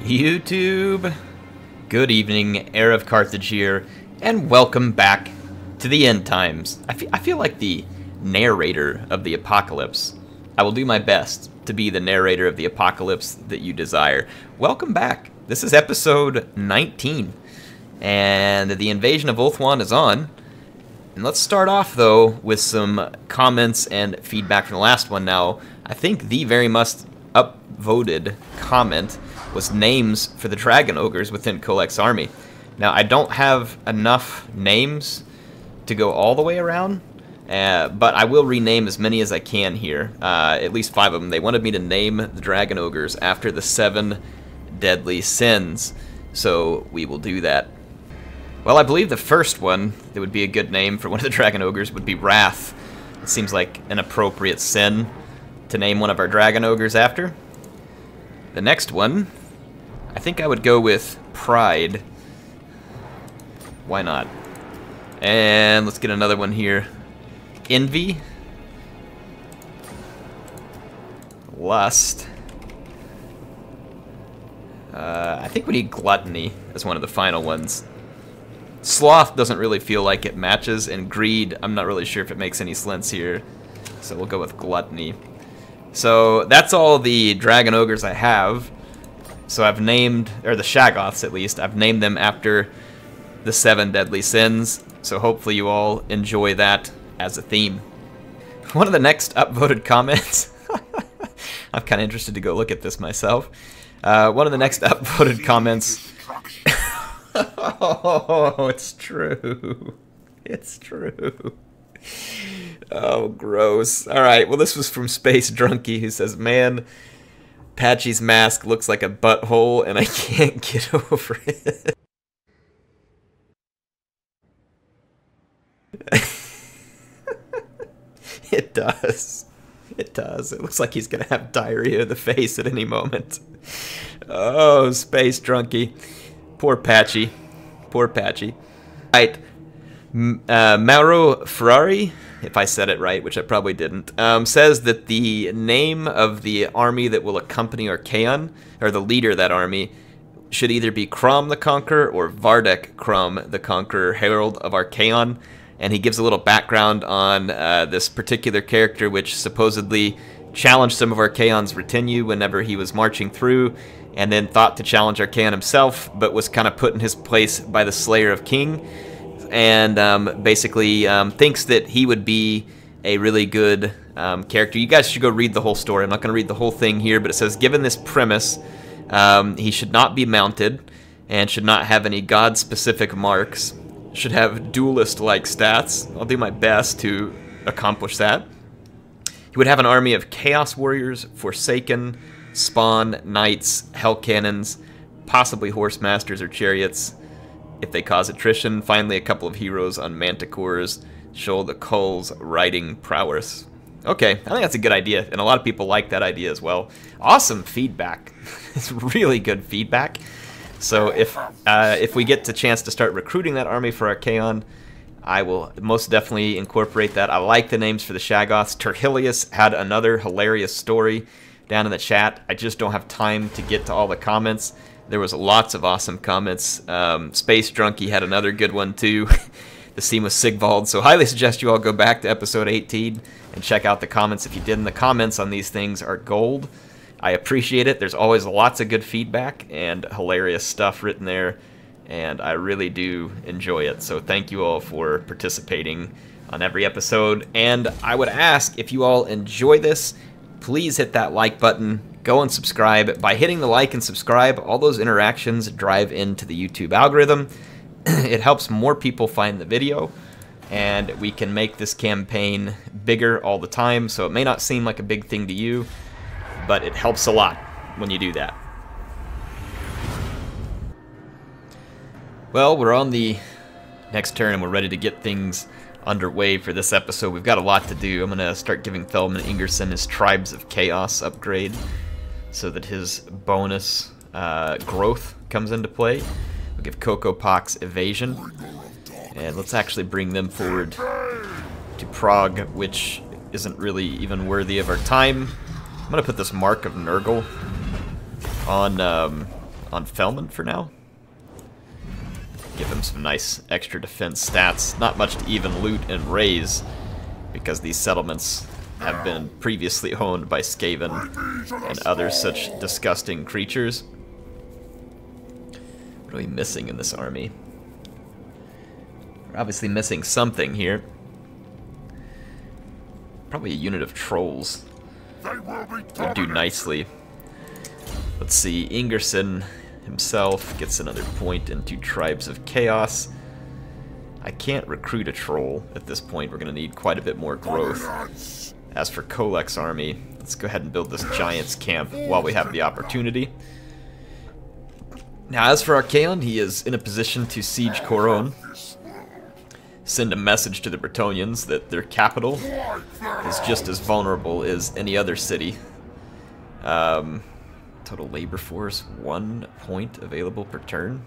YouTube, good evening, HeirofCarthage here, and welcome back to the end times. I feel like the narrator of the apocalypse. I will do my best to be the narrator of the apocalypse that you desire. Welcome back. This is episode 19, and the invasion of Ulthuan is on. And let's start off, though, with some comments and feedback from the last one. Now, I think the very much upvoted comment was names for the dragon ogres within Kolek's army. Now, I don't have enough names to go all the way around, but I will rename as many as I can here, at least 5 of them. They wanted me to name the dragon ogres after the 7 deadly sins, so we will do that. Well, I believe the first one that would be a good name for one of the dragon ogres would be Wrath. It seems like an appropriate sin to name one of our dragon ogres after. The next one, I think I would go with Pride. Why not? And let's get another one here. Envy. Lust. I think we need Gluttony as one of the final ones. Sloth doesn't really feel like it matches, and Greed, I'm not really sure if it makes any sense here. So we'll go with Gluttony. So that's all the dragon ogres I have. So I've named, or the Shaggoths at least, I've named them after the 7 deadly sins. So hopefully you all enjoy that as a theme. One of the next upvoted comments, I'm kind of interested to go look at this myself. One of the next upvoted comments, oh, it's true. It's true. Oh, gross. Alright, well, this was from Space Drunky, who says, man, Patchy's mask looks like a butthole, and I can't get over it. It does. It does. It looks like he's gonna have diarrhea of the face at any moment. Oh, Space Drunky. Poor Patchy. Poor Patchy. Right. Mauro Ferrari, if I said it right, which I probably didn't, says that the name of the army that will accompany Archaon, or the leader of that army, should either be Crom the Conqueror or Vardek Crom the Conqueror, Herald of Archaon. And he gives a little background on this particular character, which supposedly challenged some of Archaon's retinue whenever he was marching through, and then thought to challenge Archaon himself, but was kind of put in his place by the Slayer of King, and basically thinks that he would be a really good character. You guys should go read the whole story. I'm not going to read the whole thing here, but it says, given this premise, he should not be mounted, and should not have any god-specific marks, should have duelist-like stats. I'll do my best to accomplish that. He would have an army of Chaos Warriors, Forsaken, Spawn, Knights, Hell Cannons, possibly Horse Masters or Chariots, if they cause attrition. Finally, a couple of heroes on Manticores show the Cull's riding prowess. Okay, I think that's a good idea, and a lot of people like that idea as well. Awesome feedback. It's really good feedback. So if we get the chance to start recruiting that army for Archaon, I will most definitely incorporate that. I like the names for the Shaggoths. Terhilius had another hilarious story down in the chat. I just don't have time to get to all the comments. There was lots of awesome comments. Space Drunky had another good one too. The scene with Sigvald. So highly suggest you all go back to episode 18 and check out the comments if you didn't. The comments on these things are gold. I appreciate it. There's always lots of good feedback and hilarious stuff written there, and I really do enjoy it. So thank you all for participating on every episode. And I would ask, if you all enjoy this, please hit that like button. Go and subscribe. By hitting the like and subscribe, all those interactions drive into the YouTube algorithm. It helps more people find the video, and we can make this campaign bigger all the time. So it may not seem like a big thing to you, but it helps a lot when you do that. Well, we're on the next turn, and we're ready to get things underway for this episode. We've got a lot to do. I'm going to start giving Thelman Ingerson his Tribes of Chaos upgrade so that his bonus growth comes into play. We'll give Coco Pox Evasion, and let's actually bring them forward to Prague, which isn't really even worthy of our time. I'm going to put this Mark of Nurgle on on Felman for now. Give him some nice extra defense stats. Not much to even loot and raise, because these settlements have been previously owned by Skaven and other such disgusting creatures. What are we missing in this army? We're obviously missing something here. Probably a unit of trolls would do nicely. Let's see, Ingerson himself gets another point into Tribes of Chaos. I can't recruit a troll at this point. We're going to need quite a bit more growth. As for Kolek's army, let's go ahead and build this Giant's camp while we have the opportunity. Now, as for Archaon, he is in a position to siege Coron. Send a message to the Bretonnians that their capital is just as vulnerable as any other city. Total labor force, 1 point available per turn.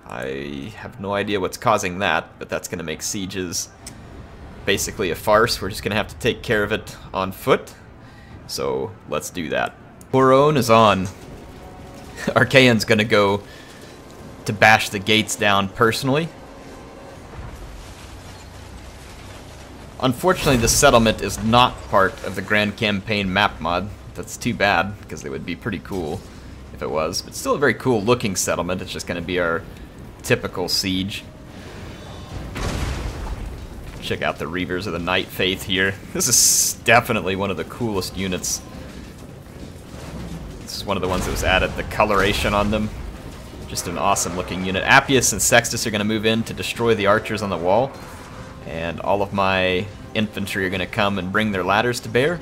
I have no idea what's causing that, but that's going to make sieges basically a farce. We're just going to have to take care of it on foot. So let's do that. Coron is on. Archaon's going to go to bash the gates down personally. Unfortunately, this settlement is not part of the Grand Campaign map mod. That's too bad, because they would be pretty cool if it was. But still a very cool looking settlement. It's just going to be our typical siege. Check out the Reavers of the Night Faith here. This is definitely one of the coolest units. This is one of the ones that was added, the coloration on them. Just an awesome looking unit. Appius and Sextus are going to move in to destroy the archers on the wall. And all of my infantry are going to come and bring their ladders to bear,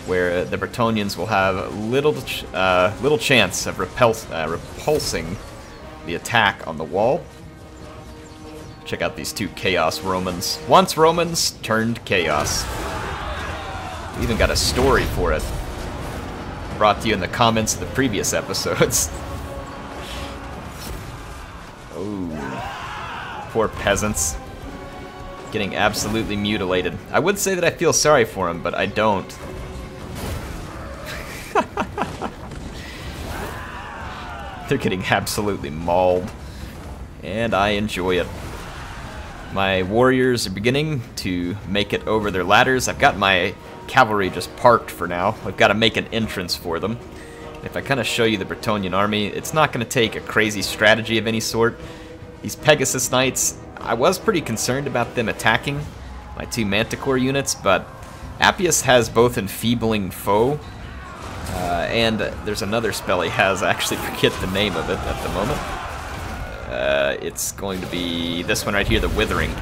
where the Bretonnians will have little chance of repulsing the attack on the wall. Check out these 2 Chaos Romans. Once Romans, turned Chaos. We even got a story for it, brought to you in the comments of the previous episodes. Oh, poor peasants. Getting absolutely mutilated. I would say that I feel sorry for him, but I don't. They're getting absolutely mauled, and I enjoy it. My warriors are beginning to make it over their ladders. I've got my cavalry just parked for now. I've got to make an entrance for them. If I kind of show you the Bretonnian army, it's not going to take a crazy strategy of any sort. These Pegasus Knights, I was pretty concerned about them attacking my 2 Manticore units, but Appius has both Enfeebling Foe, and there's another spell he has. I actually forget the name of it at the moment. It's going to be this one right here, the Withering.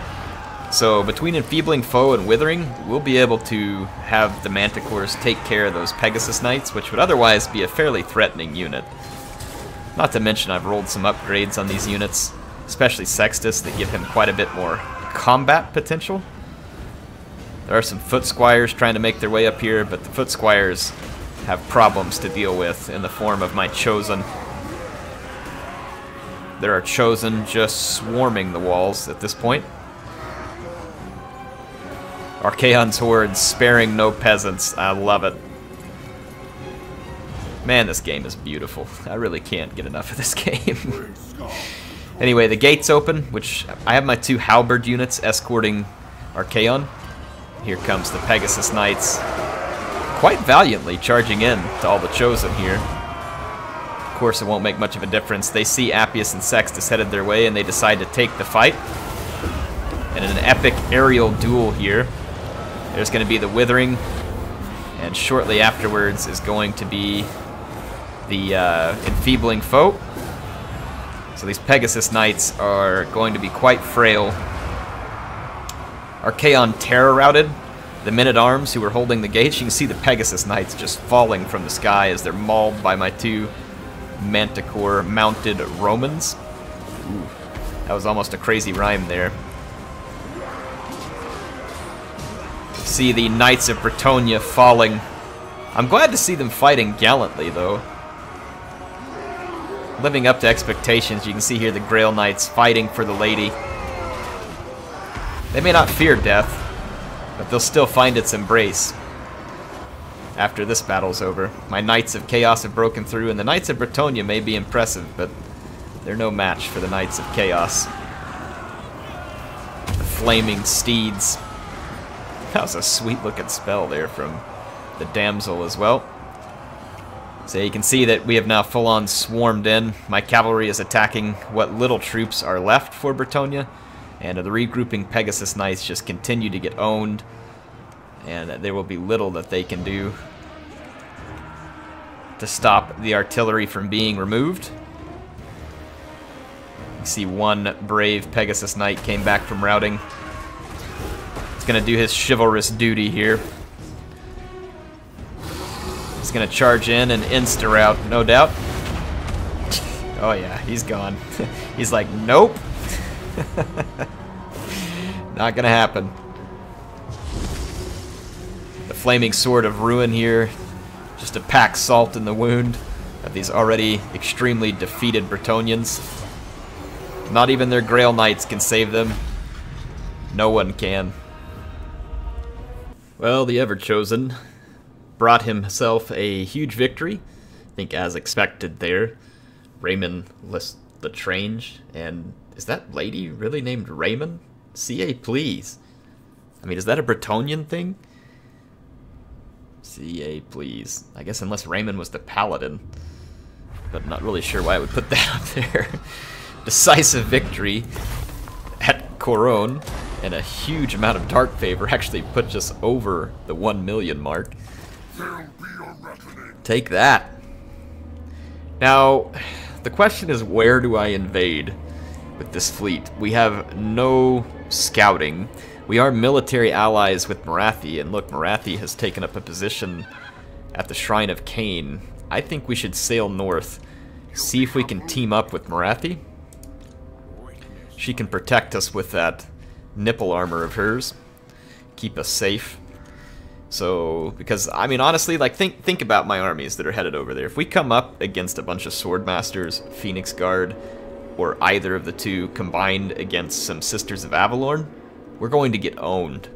So between Enfeebling Foe and Withering, we'll be able to have the Manticores take care of those Pegasus Knights, which would otherwise be a fairly threatening unit. Not to mention I've rolled some upgrades on these units, especially Sextus, that give him quite a bit more combat potential. There are some foot squires trying to make their way up here, but the foot squires have problems to deal with in the form of my Chosen. There are Chosen just swarming the walls at this point. Archaon's hordes sparing no peasants. I love it. Man, this game is beautiful. I really can't get enough of this game. Anyway, the gate's open, which I have my 2 halberd units escorting Archaon. Here comes the Pegasus Knights, quite valiantly charging in to all the Chosen here. Of course, it won't make much of a difference. They see Appius and Sextus headed their way, and they decide to take the fight. And in an epic aerial duel here, there's going to be the Withering, and shortly afterwards is going to be the Enfeebling Foe. So these Pegasus Knights are going to be quite frail. Archaon terror routed the men-at-arms who were holding the gates. You can see the Pegasus Knights just falling from the sky as they're mauled by my 2 Manticore mounted Romans. Ooh, that was almost a crazy rhyme there. See the Knights of Bretonnia falling. I'm glad to see them fighting gallantly, though. Living up to expectations. You can see here the Grail Knights fighting for the lady. They may not fear death, but they'll still find its embrace. after this battle's over. My Knights of Chaos have broken through, and the Knights of Bretonnia may be impressive, but they're no match for the Knights of Chaos. The Flaming Steeds. That was a sweet-looking spell there from the Damsel as well. So you can see that we have now full-on swarmed in. My cavalry is attacking what little troops are left for Bretonnia, and the regrouping Pegasus Knights just continue to get owned, and there will be little that they can do to stop the artillery from being removed. You see one brave Pegasus Knight came back from routing. He's going to do his chivalrous duty here. He's going to charge in and insta-rout, no doubt. Oh yeah, he's gone. He's like, nope. Not going to happen. The Flaming Sword of Ruin here, just to pack salt in the wound of these already extremely defeated Bretonians. Not even their Grail Knights can save them. No one can. Well, the Ever-Chosen brought himself a huge victory, I think as expected there. Raymond Lestrange, and is that lady really named Raymond? CA, please. I mean, is that a Bretonian thing? CA, please. I guess unless Raymond was the paladin, but not really sure why I would put that up there. Decisive victory at Coron, and a huge amount of dark favor actually puts us over the 1 million mark. Take that. Now, the question is, where do I invade with this fleet? We have no scouting. We are military allies with Morathi, and look, Morathi has taken up a position at the Shrine of Cain. I think we should sail north, see if we can team up with Morathi. She can protect us with that nipple armor of hers, keep us safe. So, because, I mean, honestly, like, think about my armies that are headed over there. If we come up against a bunch of Swordmasters, Phoenix Guard, or either of the two combined against some Sisters of Avalorn, we're going to get owned.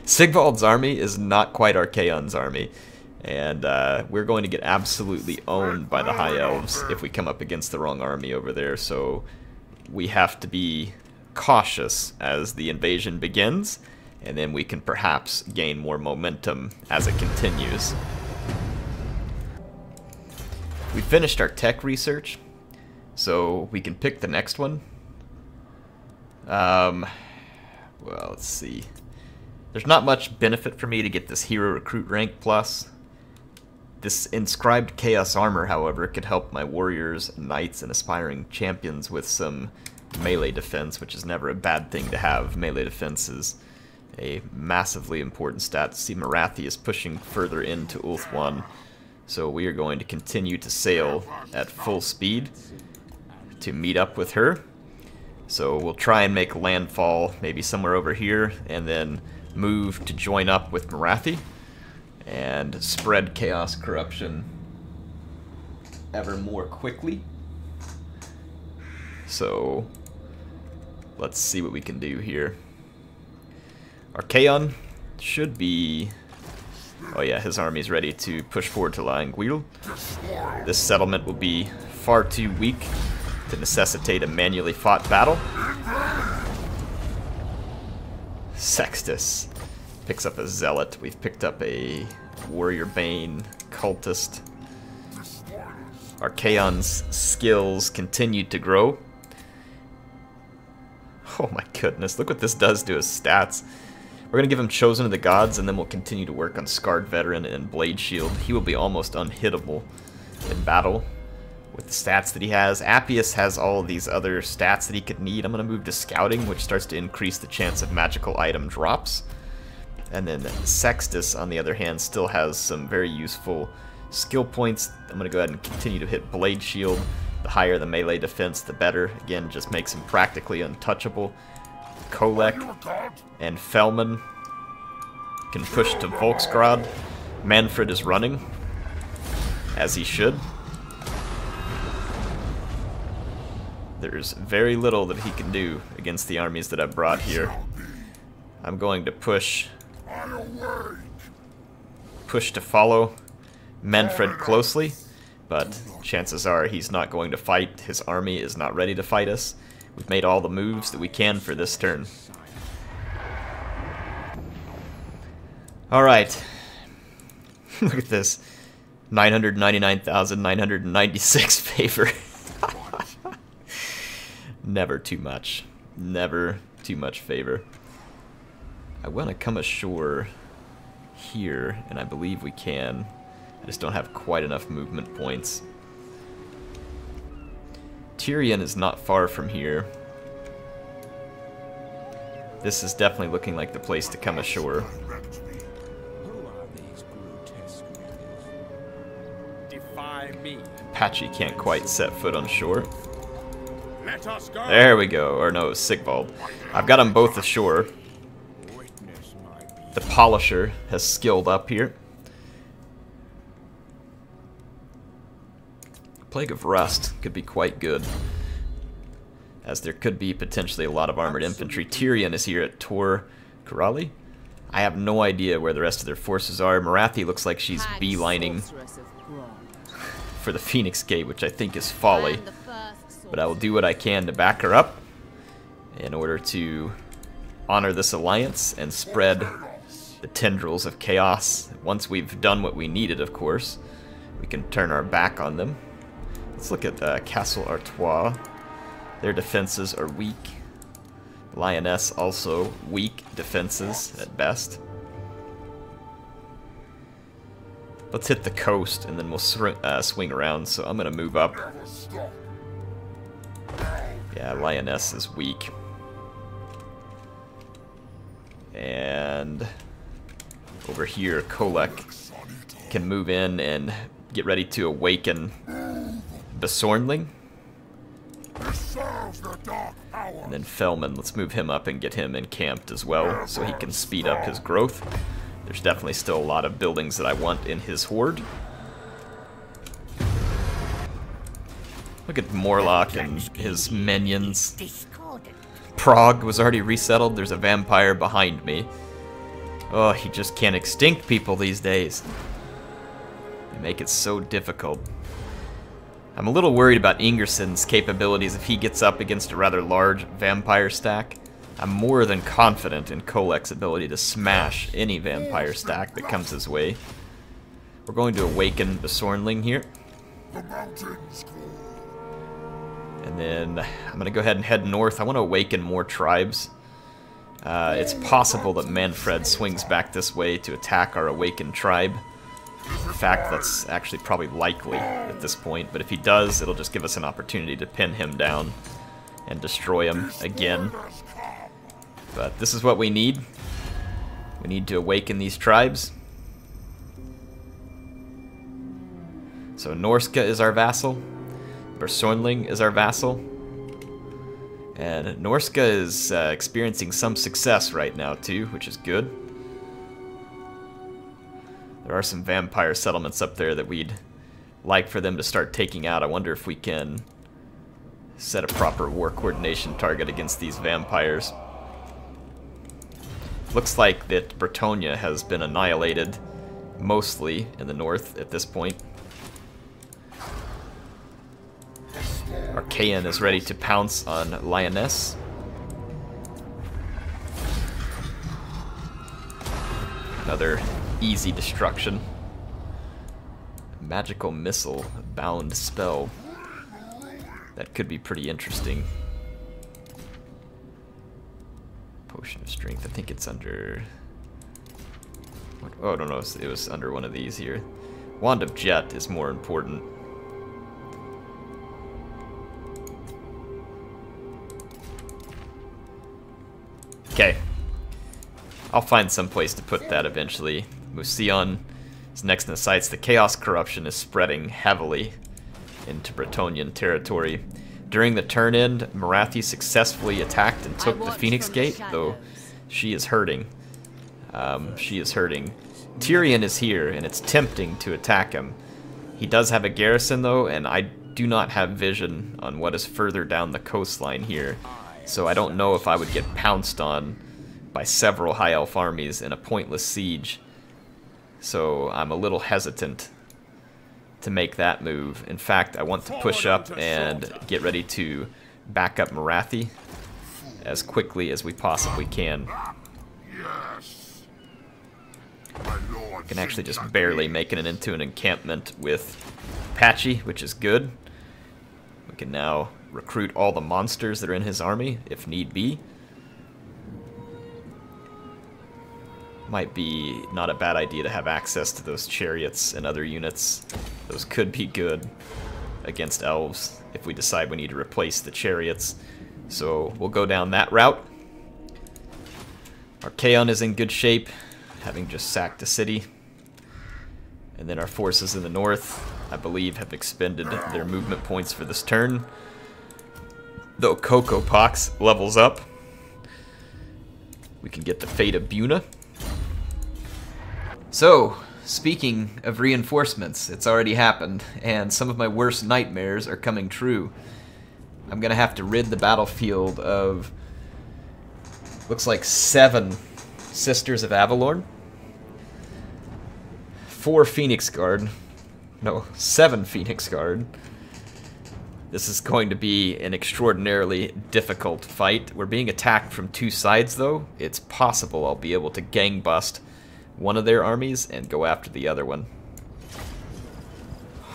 Sigvald's army is not quite Archaon's army, and we're going to get absolutely owned by the High Elves if we come up against the wrong army over there, so we have to be cautious as the invasion begins, and then we can perhaps gain more momentum as it continues. We finished our tech research, so we can pick the next one. Well, let's see. There's not much benefit for me to get this Hero Recruit rank plus. This Inscribed Chaos Armor, however, could help my warriors, knights, and aspiring champions with some melee defense, which is never a bad thing to have. Melee defense is a massively important stat. See, Morathi is pushing further into Ulthuan, so we are going to continue to sail at full speed to meet up with her. So we'll try and make landfall maybe somewhere over here, and then move to join up with Morathi and spread chaos corruption ever more quickly. So let's see what we can do here. Archaon should be... Oh yeah, his army's ready to push forward to Languil. This settlement will be far too weak to necessitate a manually fought battle. Sextus picks up a zealot. We've picked up a warrior bane, cultist. Archaon's skills continued to grow. Oh my goodness, look what this does to his stats. We're going to give him Chosen of the Gods, and then we'll continue to work on Scarred Veteran and Blade Shield. He will be almost unhittable in battle with the stats that he has. Appius has all of these other stats that he could need. I'm going to move to Scouting, which starts to increase the chance of magical item drops. And then Sextus, on the other hand, still has some very useful skill points. I'm going to go ahead and continue to hit Blade Shield. The higher the melee defense, the better. Again, just makes him practically untouchable. Kolek and Felman can push to Volksgrad. Manfred is running, as he should. There's very little that he can do against the armies that I've brought here. I'm going to push push to follow Manfred closely, but chances are he's not going to fight. His army is not ready to fight us. We've made all the moves that we can for this turn. Alright. Look at this. 999,996 favor. Never too much. Never too much favor. I want to come ashore here, and I believe we can. I just don't have quite enough movement points. Tyrion is not far from here. This is definitely looking like the place to come ashore. Apache can't quite set foot on shore. There we go. Or no, Sigvald. I've got them both ashore. The Polisher has skilled up here. Plague of Rust could be quite good, as there could be potentially a lot of armored infantry. Tyrion is here at Tor Corrali. I have no idea where the rest of their forces are. Marathi looks like she's beelining for the Phoenix Gate, which I think is folly. But I will do what I can to back her up in order to honor this alliance and spread the tendrils of chaos. Once we've done what we needed, of course, we can turn our back on them. Let's look at Castle Artois. Their defenses are weak. Lioness also weak defenses at best. Let's hit the coast and then we'll swing around. So I'm gonna move up. Yeah, Lioness is weak. And over here, Kolek can move in and get ready to awaken Besornling. And then Felman, let's move him up and get him encamped as well so he can speed up his growth. There's definitely still a lot of buildings that I want in his horde. Look at Morlock and his minions. Prague was already resettled. There's a vampire behind me. Oh, he just can't extinct people these days. They make it so difficult. I'm a little worried about Ingerson's capabilities if he gets up against a rather large vampire stack. I'm more than confident in Kolek's ability to smash any vampire stack that comes his way. We're going to awaken Besornling here. And then I'm going to go ahead and head north. I want to awaken more tribes. It's possible that Manfred swings back this way to attack our awakened tribe. In fact, that's actually probably likely at this point, but if he does, it'll just give us an opportunity to pin him down and destroy him again. But this is what we need. We need to awaken these tribes. So Norska is our vassal. Besornling is our vassal. And Norska is experiencing some success right now too, which is good. There are some vampire settlements up there that we'd like for them to start taking out. I wonder if we can set a proper war coordination target against these vampires. Looks like that Bretonia has been annihilated, mostly in the north at this point. Archaon is ready to pounce on Lioness. Another easy destruction. Magical missile, bound spell. That could be pretty interesting. Potion of strength, I think it's under... Oh, I don't know, it was under one of these here. Wand of Jet is more important. Okay. I'll find some place to put that eventually. Musion is next in the sights. The Chaos Corruption is spreading heavily into Bretonian territory. During the turn-in, Marathi successfully attacked and took the Phoenix Gate, though she is hurting. She is hurting. Tyrion is here, and it's tempting to attack him. He does have a garrison, though, and I do not have vision on what is further down the coastline here. So I don't know if I would get pounced on by several High Elf armies in a pointless siege. So I'm a little hesitant to make that move. In fact, I want to push up and get ready to back up Marathi as quickly as we possibly can. I can actually just barely make it into an encampment with Patchy, which is good. We can now recruit all the monsters that are in his army, if need be. Might be not a bad idea to have access to those chariots and other units. Those could be good against elves if we decide we need to replace the chariots. So we'll go down that route. Archaon is in good shape, having just sacked the city. And then our forces in the north, I believe, have expended their movement points for this turn. Though Cocoa Pox levels up, we can get the Fate of Buna. So, speaking of reinforcements, it's already happened, and some of my worst nightmares are coming true. I'm gonna have to rid the battlefield of, looks like 7 Sisters of Avalorn, 4 Phoenix Guard, no, 7 Phoenix Guard. This is going to be an extraordinarily difficult fight. We're being attacked from 2 sides, though. It's possible I'll be able to gang bust one of their armies and go after the other one.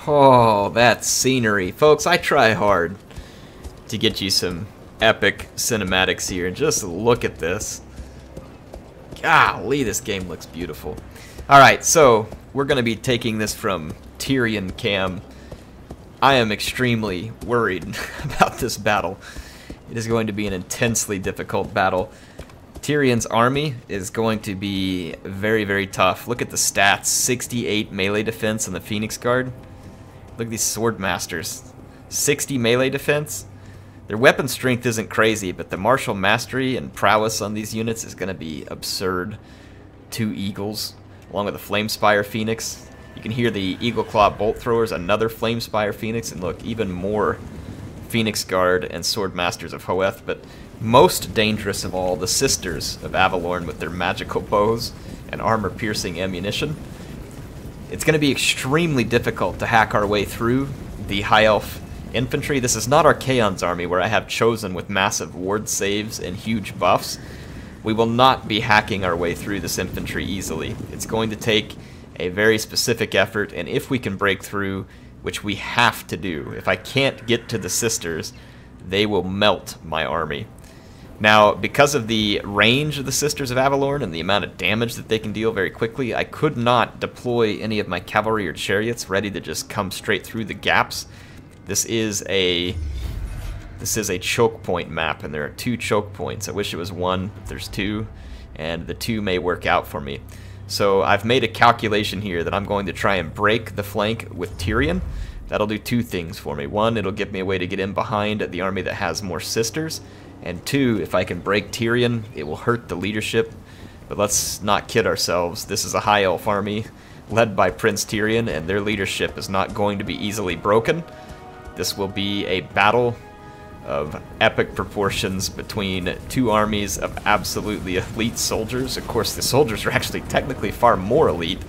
Oh, that scenery. Folks, I try hard to get you some epic cinematics here. Just look at this. Golly, this game looks beautiful. Alright, so we're going to be taking this from Tyrion Cam. I am extremely worried about this battle. It is going to be an intensely difficult battle. Tyrion's army is going to be very, very tough. Look at the stats. 68 melee defense on the Phoenix Guard. Look at these sword masters. 60 melee defense. Their weapon strength isn't crazy, but the martial mastery and prowess on these units is going to be absurd. 2 eagles, along with a Flamespire Phoenix. You can hear the Eagle Claw Bolt Throwers, another Flamespire Phoenix, and look, even more Phoenix Guard and Sword Masters of Hoeth, but most dangerous of all, the Sisters of Avalorn with their magical bows and armor-piercing ammunition. It's going to be extremely difficult to hack our way through the High Elf infantry. This is not Archaon's army, where I have Chosen with massive ward saves and huge buffs. We will not be hacking our way through this infantry easily. It's going to take a very specific effort, and if we can break through, which we have to do, if I can't get to the Sisters, they will melt my army. Now, because of the range of the Sisters of Avalorn and the amount of damage that they can deal very quickly, I could not deploy any of my cavalry or chariots ready to just come straight through the gaps. This is a choke point map, and there are 2 choke points. I wish it was 1, but there's 2, and the 2 may work out for me. So I've made a calculation here that I'm going to try and break the flank with Tyrion. That'll do 2 things for me. 1, it'll give me a way to get in behind the army that has more Sisters. And 2, if I can break Tyrion, it will hurt the leadership. But let's not kid ourselves. This is a High Elf army led by Prince Tyrion, and their leadership is not going to be easily broken. This will be a battle of epic proportions between 2 armies of absolutely elite soldiers. Of course, the soldiers are actually technically far more elite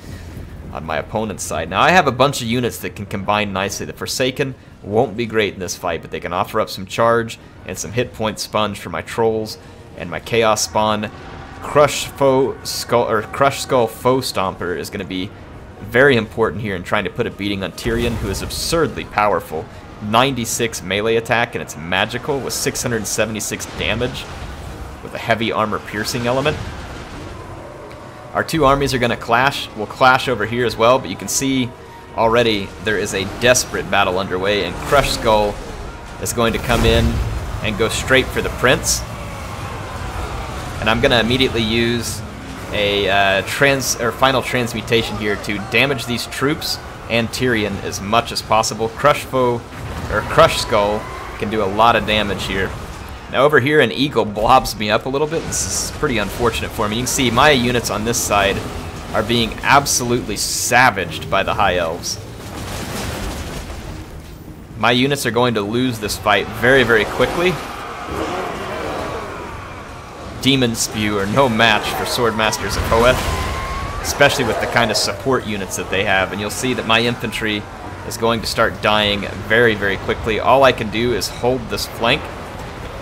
on my opponent's side. Now, I have a bunch of units that can combine nicely. The Forsaken won't be great in this fight, but they can offer up some charge and some hit point sponge for my trolls and my Chaos Spawn. Crush Skull Foe Stomper is going to be very important here in trying to put a beating on Tyrion, who is absurdly powerful. 96 melee attack, and it's magical with 676 damage with a heavy armor piercing element. Our 2 armies are going to clash. We'll clash over here as well, but you can see already there is a desperate battle underway, and Crush Skull is going to come in and go straight for the Prince. And I'm going to immediately use a final transmutation here to damage these troops and Tyrion as much as possible. Crush Skull can do a lot of damage here. Now over here, an eagle blobs me up a little bit. This is pretty unfortunate for me. You can see my units on this side are being absolutely savaged by the High Elves. My units are going to lose this fight very, very quickly. Demon Spew are no match for Sword Masters of Hoeth. especially with the kind of support units that they have. And you'll see that my infantry is going to start dying very, very quickly. All I can do is hold this flank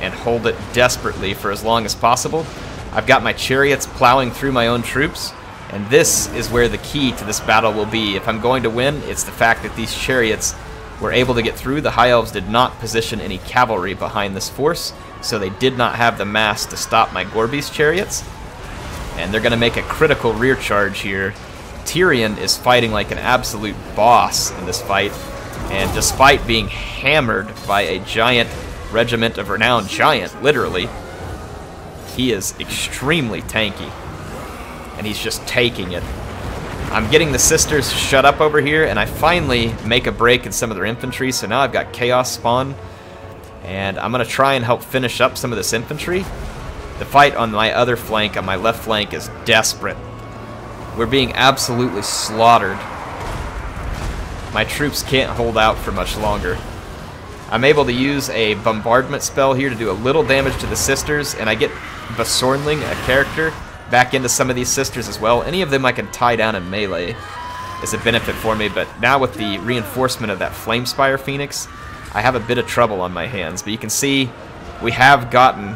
and hold it desperately for as long as possible. I've got my chariots plowing through my own troops, and this is where the key to this battle will be. If I'm going to win, it's the fact that these chariots were able to get through. The High Elves did not position any cavalry behind this force, so they did not have the mass to stop my Gorby's chariots. And they're going to make a critical rear charge here. Tyrion is fighting like an absolute boss in this fight, and despite being hammered by a giant regiment of renowned giant, literally, he is extremely tanky, and he's just taking it. I'm getting the sisters shut up over here, and I finally make a break in some of their infantry, so now I've got chaos spawn, and I'm going to try and help finish up some of this infantry. The fight on my other flank, on my left flank, is desperate. We're being absolutely slaughtered. My troops can't hold out for much longer. I'm able to use a bombardment spell here to do a little damage to the sisters, and I get Besornling, a character, back into some of these sisters as well. Any of them I can tie down in melee is a benefit for me, but now with the reinforcement of that Flamespire Phoenix, I have a bit of trouble on my hands. But you can see we have gotten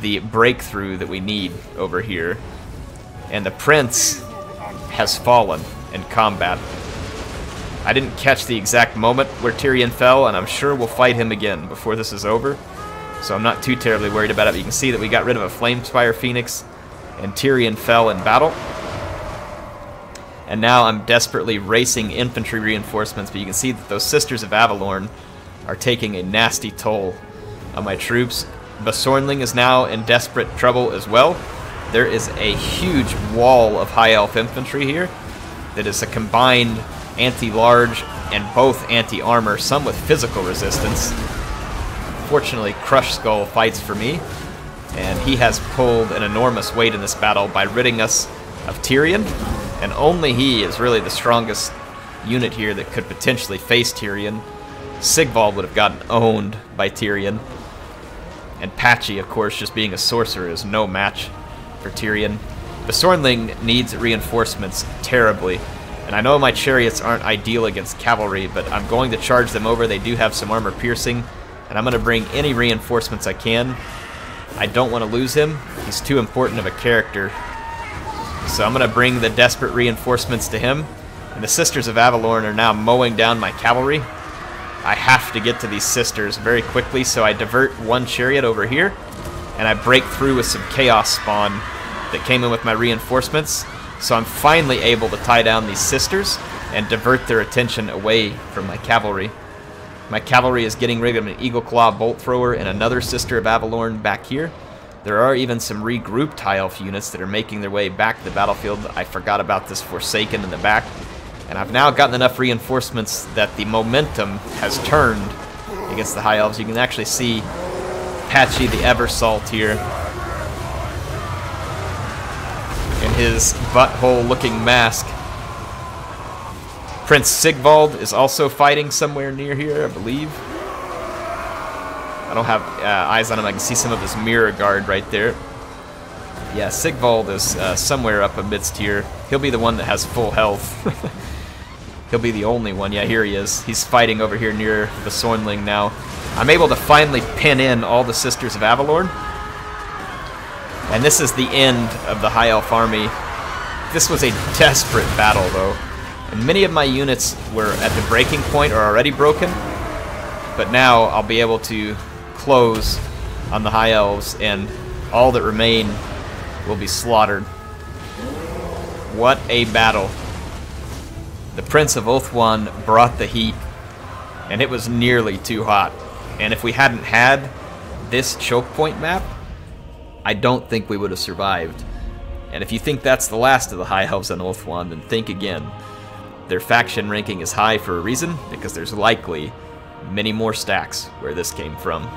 the breakthrough that we need over here, and the Prince has fallen in combat. I didn't catch the exact moment where Tyrion fell, and I'm sure we'll fight him again before this is over, so I'm not too terribly worried about it. But you can see that we got rid of a Flamespire Phoenix, and Tyrion fell in battle. And now I'm desperately racing infantry reinforcements, but you can see that those Sisters of Avalorn are taking a nasty toll on my troops. Besornling is now in desperate trouble as well. There is a huge wall of High Elf infantry here that is a combined anti-large and both anti-armor, some with physical resistance. Fortunately, Crush Skull fights for me, and he has pulled an enormous weight in this battle by ridding us of Tyrion, and only he is really the strongest unit here that could potentially face Tyrion. Sigvald would have gotten owned by Tyrion, and Patchy, of course, just being a sorcerer, is no match for Tyrion. Besornling needs reinforcements terribly, and I know my chariots aren't ideal against cavalry, but I'm going to charge them over. They do have some armor piercing, and I'm going to bring any reinforcements I can. I don't want to lose him. He's too important of a character. So I'm going to bring the desperate reinforcements to him, and the Sisters of Avalorn are now mowing down my cavalry. I have to get to these sisters very quickly, so I divert one chariot over here, and I break through with some chaos spawn that came in with my reinforcements. So I'm finally able to tie down these sisters and divert their attention away from my cavalry. My cavalry is getting rid of an Eagle Claw Bolt Thrower and another Sister of Avalorn back here. There are even some regrouped High Elf units that are making their way back to the battlefield. I forgot about this Forsaken in the back. And I've now gotten enough reinforcements that the momentum has turned against the High Elves. You can actually see Patchy the Eversalt here in his butthole-looking mask. Prince Sigvald is also fighting somewhere near here, I believe. I don't have eyes on him. I can see some of his mirror guard right there. Yeah, Sigvald is somewhere up amidst here. He'll be the one that has full health. He'll be the only one. Yeah, here he is. He's fighting over here near Besornling now. I'm able to finally pin in all the Sisters of Avalorn. And this is the end of the High Elf army. This was a desperate battle, though. And many of my units were at the breaking point or already broken. But now I'll be able to close on the High Elves, and all that remain will be slaughtered. What a battle. The Prince of Ulthuan brought the heat, and it was nearly too hot. And if we hadn't had this choke point map, I don't think we would have survived. And if you think that's the last of the High Elves on Ulthuan, then think again. Their faction ranking is high for a reason, because there's likely many more stacks where this came from.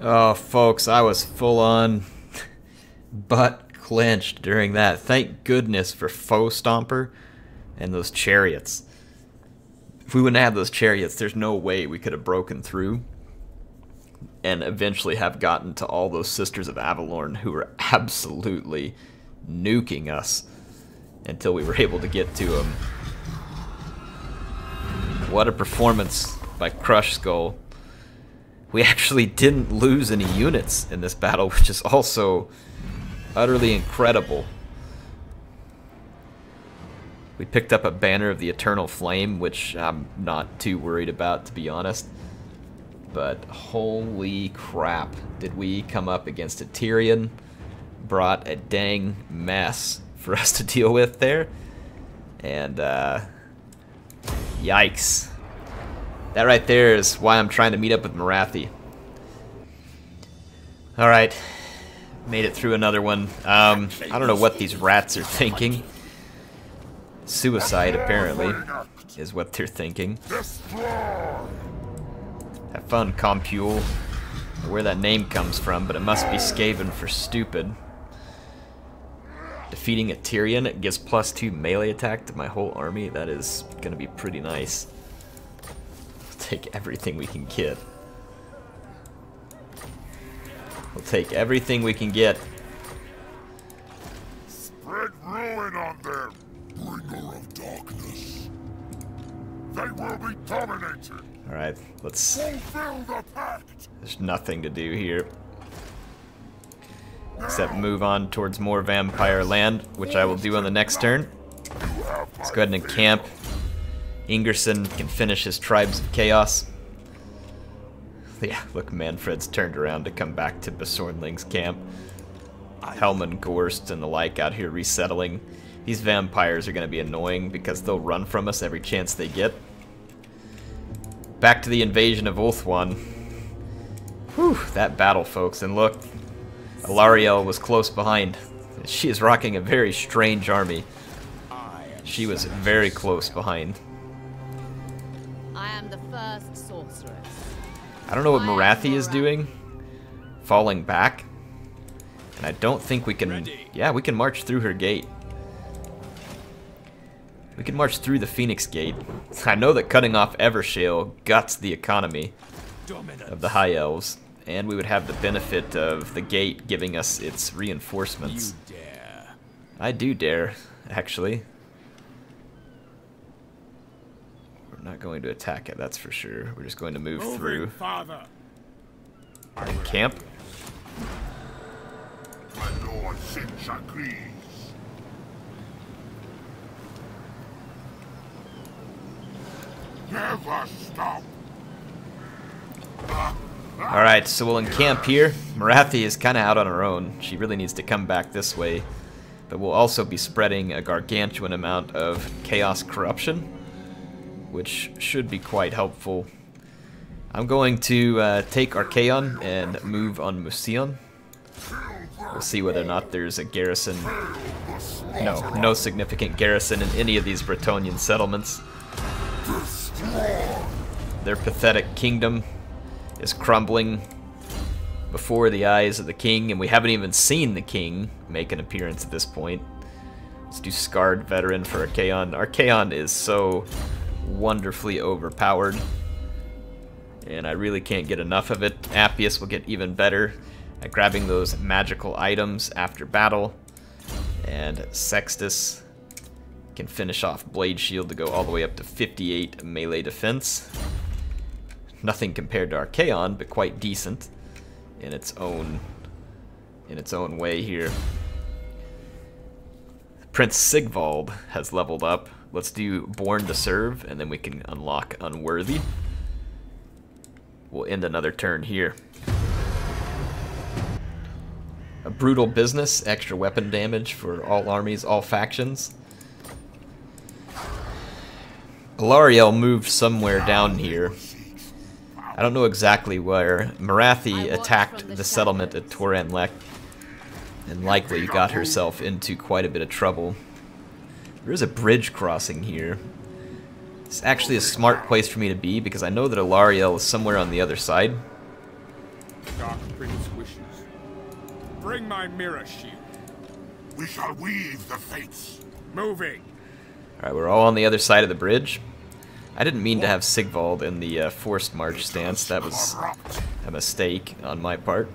Oh, folks, I was full on butt clenched during that. Thank goodness for Foe Stomper and those chariots. If we wouldn't have those chariots, there's no way we could have broken through. and eventually have gotten to all those Sisters of Avalorn who were absolutely nuking us until we were able to get to them. What a performance by Crush Skull. We actually didn't lose any units in this battle, which is also utterly incredible. We picked up a Banner of the Eternal Flame, which I'm not too worried about, to be honest. But holy crap, did we come up against a Tyrion. Brought a dang mess for us to deal with there. And, yikes. That right there is why I'm trying to meet up with Morathi. Alright. Made it through another one. I don't know what these rats are thinking. Suicide, apparently, is what they're thinking. Have fun, Compule. Where that name comes from, but it must be Skaven for stupid. Defeating a Tyrion, it gives +2 melee attack to my whole army. That is gonna be pretty nice. We'll take everything we can get. We'll take everything we can get. Spread ruin on them, bringer of darkness. They will be dominated. Alright, let's... Fulfill the pact. There's nothing to do here. Except move on towards more vampire land, which I will do on the next turn. Let's go ahead and encamp. Ingerson can finish his Tribes of Chaos. Yeah, look, Manfred's turned around to come back to Besornling's camp. Helman, Gorst, and the like out here resettling. These vampires are going to be annoying because they'll run from us every chance they get. Back to the invasion of Ulthuan. Whew, that battle, folks. And look, Alarielle was close behind. She is rocking a very strange army. She was very close behind. I am the first sorceress. I don't know what Morathi is doing. Falling back. And I don't think we can... Yeah, we can march through her gate. We can march through the Phoenix Gate. I know that cutting off Evershale guts the economy of the High Elves. And we would have the benefit of the gate giving us its reinforcements. You dare. I do dare, actually. We're not going to attack it, that's for sure. We're just going to move through. Father. Camp. My lord Sinchakris. Never stop. Alright, so we'll encamp here. Morathi is kind of out on her own. She really needs to come back this way. But we'll also be spreading a gargantuan amount of chaos corruption, which should be quite helpful. I'm going to take Archaon and move on Musion. We'll see whether or not there's a garrison. No significant garrison in any of these Bretonnian settlements. Their pathetic kingdom is crumbling before the eyes of the king, and we haven't even seen the king make an appearance at this point. Let's do Scarred Veteran for Archaon. Archaon is so wonderfully overpowered, and I really can't get enough of it. Appius will get even better at grabbing those magical items after battle, and Sextus can finish off Blade Shield to go all the way up to 58 melee defense. Nothing compared to Archaon, but quite decent in its own way here. Prince Sigvald has leveled up. Let's do Born to Serve, and then we can unlock Unworthy. We'll end another turn here. A brutal business, extra weapon damage for all armies, all factions. Alarielle moved somewhere down here. I don't know exactly where. Morathi attacked the settlement at Toran-Lech and likely got herself into quite a bit of trouble. There is a bridge crossing here. It's actually a smart place for me to be because I know that Alarielle is somewhere on the other side. Dark Prince wishes. Bring my mirror shield. We shall weave the fates. Moving. Alright, we're all on the other side of the bridge. I didn't mean to have Sigvald in the forced march stance. That was a mistake on my part.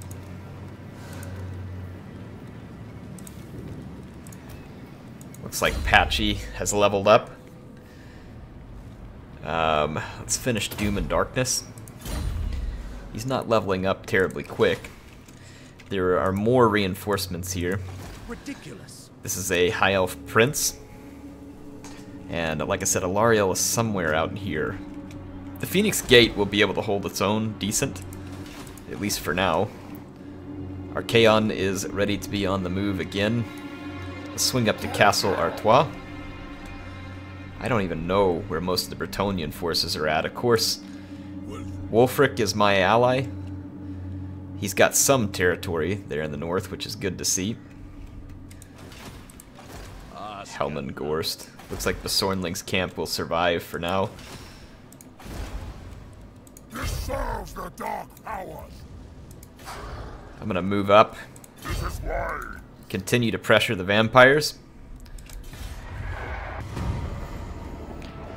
Looks like Patchy has leveled up. Let's finish Doom and Darkness. He's not leveling up terribly quick. There are more reinforcements here. Ridiculous. This is a High Elf Prince. And like I said, Alariel is somewhere out here. The Phoenix Gate will be able to hold its own decent, at least for now. Archaon is ready to be on the move again. Let's swing up to Castle Artois. I don't even know where most of the Bretonnian forces are at. Of course, Wulfric is my ally. He's got some territory there in the north, which is good to see. Helmengorst. Looks like Besornling's camp will survive for now. This serves the dark powers. I'm gonna move up. This is why. Continue to pressure the vampires.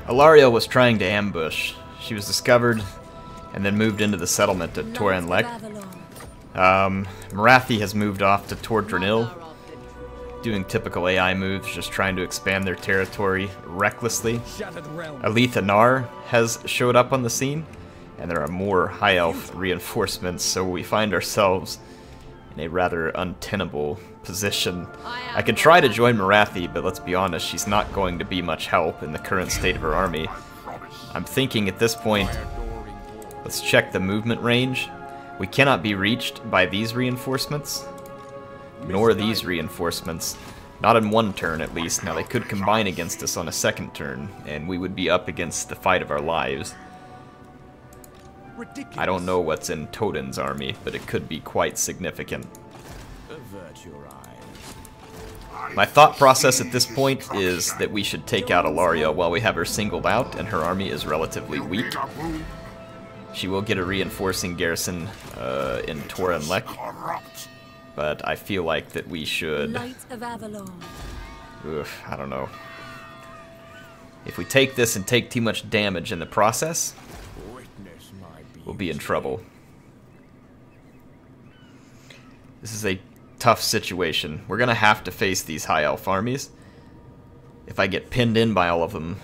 Alariel was trying to ambush. She was discovered and then moved into the settlement at Toranlek. Marathi has moved off to Tordranil, doing typical AI moves, just trying to expand their territory recklessly. Aletha Nar has showed up on the scene, and there are more High Elf reinforcements, so we find ourselves in a rather untenable position. I could try to join Marathi, but let's be honest, she's not going to be much help in the current state of her army. I'm thinking at this point, let's check the movement range. We cannot be reached by these reinforcements, nor these reinforcements. Not in one turn, at least. Now, they could combine against us on a second turn, and we would be up against the fight of our lives. Ridiculous. I don't know what's in Todin's army, but it could be quite significant. Avert your eyes. My thought process at this point is that we should take out Alariel while we have her singled out, and her army is relatively weak. She will get a reinforcing garrison in Toranlek, but I feel like that we should... Oof, I don't know. If we take this and take too much damage in the process, we'll be in trouble. This is a tough situation. We're gonna have to face these High Elf armies. If I get pinned in by all of them,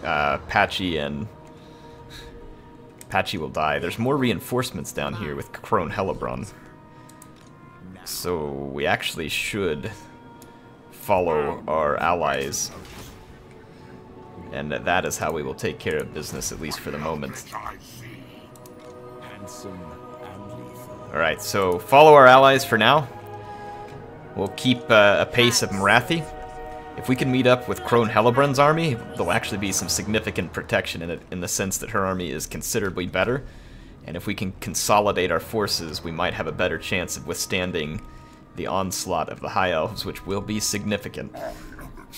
Patchy will die. There's more reinforcements down here with Crone Hellebron. So we actually should follow our allies. And that is how we will take care of business, at least for the moment. Alright, so follow our allies for now. We'll keep a pace of Marathi. If we can meet up with Crone Hellebron's army, there'll actually be some significant protection in it, in the sense that her army is considerably better. And if we can consolidate our forces, we might have a better chance of withstanding the onslaught of the High Elves, which will be significant.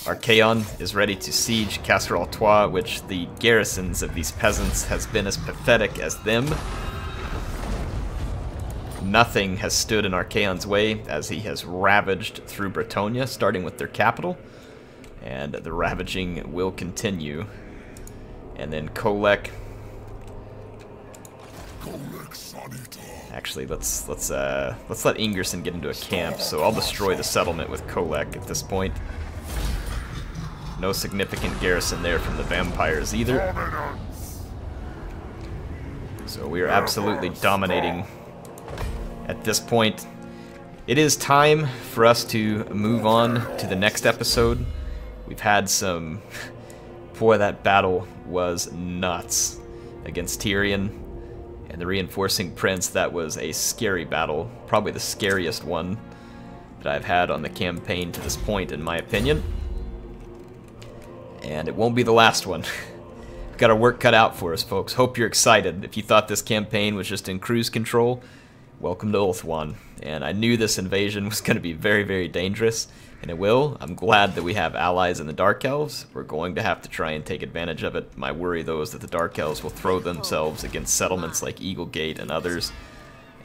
Archaon is ready to siege Castle Artois, which the garrisons of these peasants has been as pathetic as them. Nothing has stood in Archaon's way, as he has ravaged through Bretonnia, starting with their capital. And the ravaging will continue. And then Kolek. Actually, let's let Ingerson get into a camp. So I'll destroy the settlement with Kolek at this point. No significant garrison there from the vampires either. So we are absolutely dominating at this point. It is time for us to move on to the next episode. We've had some... Boy, that battle was nuts against Tyrion and the Reinforcing Prince. That was a scary battle. Probably the scariest one that I've had on the campaign to this point, in my opinion. And it won't be the last one. We've got our work cut out for us, folks. Hope you're excited. If you thought this campaign was just in cruise control, welcome to Ulthuan. And I knew this invasion was going to be very, very dangerous, and it will. I'm glad that we have allies in the Dark Elves. We're going to have to try and take advantage of it. My worry, though, is that the Dark Elves will throw themselves against settlements like Eaglegate and others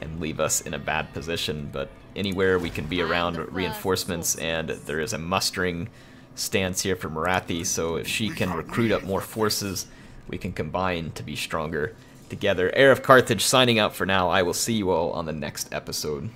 and leave us in a bad position. But anywhere we can be around reinforcements, and there is a mustering stance here for Marathi, so if she can recruit up more forces, we can combine to be stronger. together. HeirofCarthage signing out for now. I will see you all on the next episode.